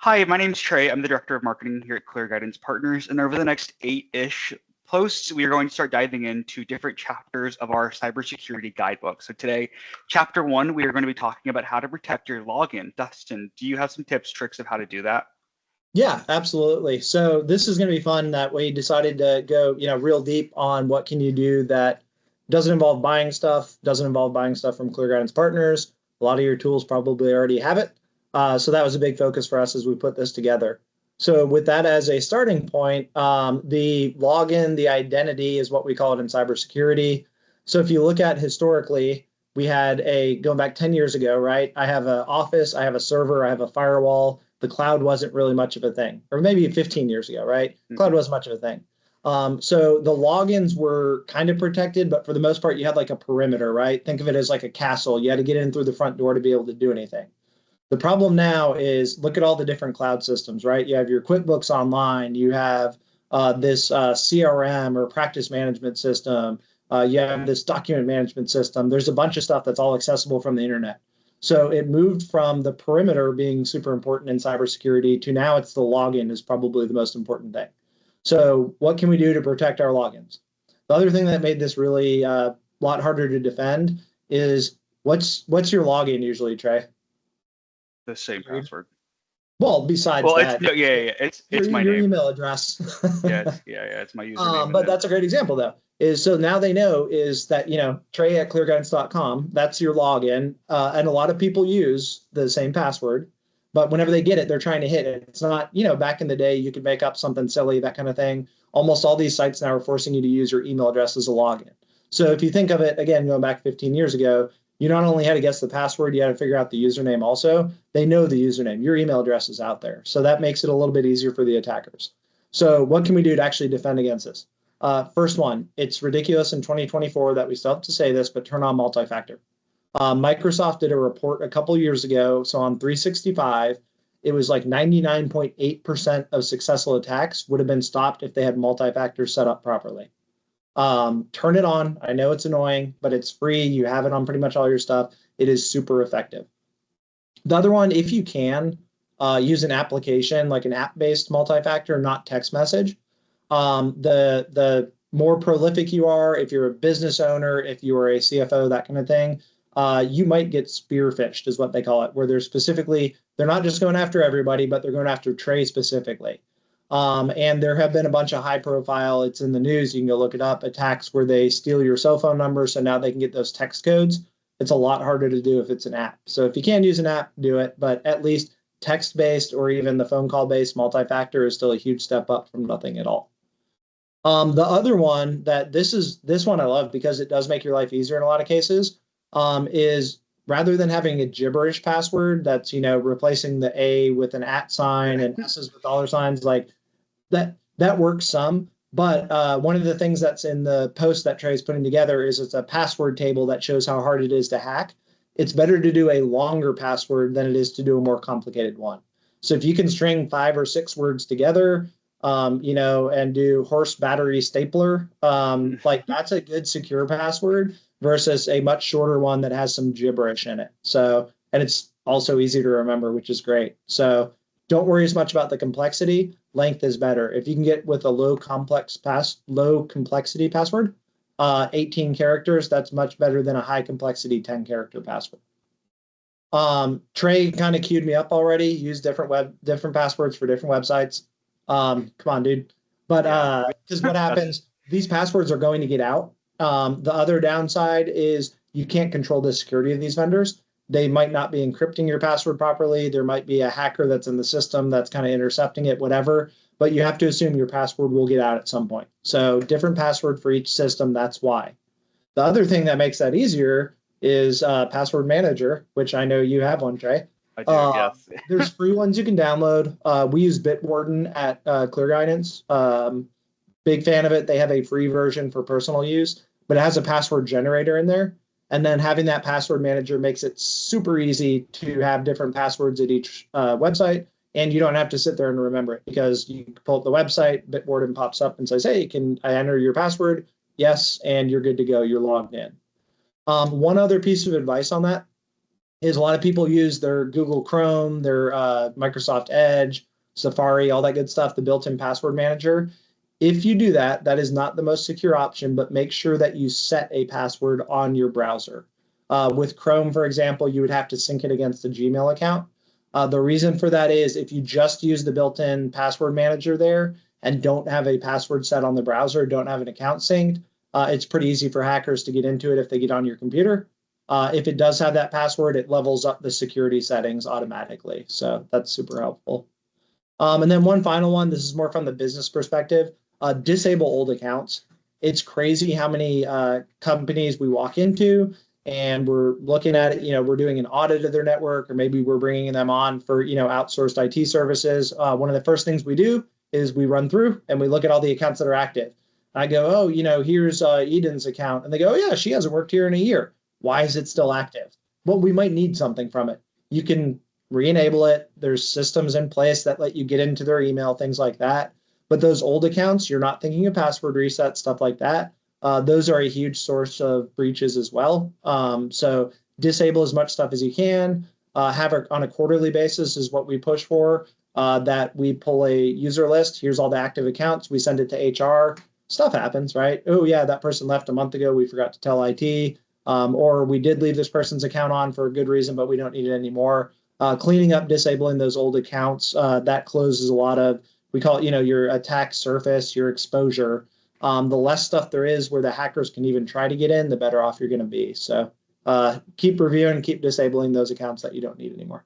Hi, my name's Trey. I'm the Director of Marketing here at Clear Guidance Partners. And over the next 8-ish posts, we are going to start diving into different chapters of our cybersecurity guidebook. So today, chapter 1, we are going to be talking about how to protect your login. Dustin, do you have some tips, tricks of how to do that? Yeah, absolutely. So this is going to be fun that we decided to go, real deep on what can you do that doesn't involve buying stuff from Clear Guidance Partners. A lot of your tools probably already have it. So that was a big focus for us as we put this together. So with that as a starting point, the login, the identity is what we call it in cybersecurity. So if you look at historically, we had going back 10 years ago, right? I have an office, I have a server, I have a firewall. The cloud wasn't really much of a thing, or maybe 15 years ago, right? Cloud wasn't much of a thing. So the logins were kind of protected, but for the most part, you had like a perimeter, right? Think of it as like a castle. You had to get in through the front door to be able to do anything. The problem now is look at all the different cloud systems, right? You have your QuickBooks Online, you have this CRM or practice management system, you have this document management system. There's a bunch of stuff that's all accessible from the internet. So it moved from the perimeter being super important in cybersecurity to now it's the login is probably the most important thing. So what can we do to protect our logins? The other thing that made this really a lot harder to defend is what's your login usually, Trey? The same password. Well, besides Well, it's that, no, yeah, yeah, yeah. It's my your name. email address. Yeah, it's my username and But then that's a great example, though. Is so now they know is that Trey at clearguidance.com, that's your login. And a lot of people use the same password, but whenever they get it, they're trying to hit it. It's not, back in the day, you could make up something silly, that kind of thing. Almost all these sites now are forcing you to use your email address as a login. So if you think of it, again, going back 15 years ago, you not only had to guess the password, you had to figure out the username also. They know the username. Your email address is out there. So that makes it a little bit easier for the attackers. So what can we do to actually defend against this? First one, it's ridiculous in 2024 that we still have to say this, but turn on multi-factor. Microsoft did a report a couple years ago. So on 365, it was like 99.8% of successful attacks would have been stopped if they had multi-factor set up properly. Turn it on. I know it's annoying, but it's free. You have it on pretty much all your stuff. It is super effective. The other one, if you can, use an application like an app-based multi-factor, not text message. The more prolific you are, if you're a business owner, if you are a CFO, that kind of thing, you might get spearphished, is what they call it, where they're not just going after everybody, but they're going after Trey specifically. And there have been a bunch of high profile, it's in the news, you can go look it up, attacks where they steal your cell phone number. So now they can get those text codes. It's a lot harder to do if it's an app. So if you can use an app, do it. But at least text-based or even the phone call-based multi-factor is still a huge step up from nothing at all. The other one this one I love because it does make your life easier in a lot of cases, is rather than having a gibberish password that's, replacing the A with an at sign and S's with dollar signs, like that works some. But one of the things that's in the post that Trey's putting together is it's a password table that shows how hard it is to hack. It's better to do a longer password than it is to do a more complicated one. So if you can string 5 or 6 words together, and do horse battery stapler, like that's a good secure password versus a much shorter one that has some gibberish in it. So, and it's also easy to remember, which is great. So don't worry as much about the complexity. Length is better. If you can get with a low complexity password, 18 characters, that's much better than a high complexity 10 character password. Trey kind of queued me up already. Use different passwords for different websites. Come on, dude. But because what happens, these passwords are going to get out. The other downside is you can't control the security of these vendors. They might not be encrypting your password properly. There might be a hacker that's in the system that's kind of intercepting it, whatever. But you have to assume your password will get out at some point. So different password for each system. That's why. The other thing that makes that easier is Password Manager, which I know you have one, Trey. I do, yes. There's free ones you can download. We use Bitwarden at Clear Guidance. Big fan of it. They have a free version for personal use, but it has a password generator in there. And then having that password manager makes it super easy to have different passwords at each website. And you don't have to sit there and remember it because you pull up the website, Bitwarden pops up and says, hey, can I enter your password? Yes, and you're good to go. You're logged in. One other piece of advice on that. is a lot of people use their Google Chrome, their Microsoft Edge, Safari, all that good stuff, the built-in password manager. If you do that, that is not the most secure option, but make sure that you set a password on your browser. With Chrome, for example, you would have to sync it against a Gmail account. The reason for that is if you just use the built-in password manager there and don't have a password set on the browser, don't have an account synced, it's pretty easy for hackers to get into it if they get on your computer. If it does have that password, it levels up the security settings automatically. So that's super helpful. And then one final one, this is more from the business perspective, disable old accounts. It's crazy how many companies we walk into and we're looking at it, we're doing an audit of their network, or maybe we're bringing them on for, outsourced IT services. One of the first things we do is we run through and we look at all the accounts that are active. I go, oh, here's Eden's account. And they go, oh, yeah, she hasn't worked here in a year. Why is it still active? Well, we might need something from it. You can re-enable it. There's systems in place that let you get into their email, things like that. But those old accounts, you're not thinking of password reset, stuff like that. Those are a huge source of breaches as well. So disable as much stuff as you can. Have it on a quarterly basis is what we push for. That we pull a user list. Here's all the active accounts. We send it to HR. Stuff happens, right? Oh yeah, that person left a month ago. We forgot to tell IT. Or we did leave this person's account on for a good reason, but we don't need it anymore. Cleaning up, disabling those old accounts, that closes a lot of, we call it, your attack surface, your exposure. The less stuff there is where the hackers can even try to get in, the better off you're going to be. So keep reviewing, keep disabling those accounts that you don't need anymore.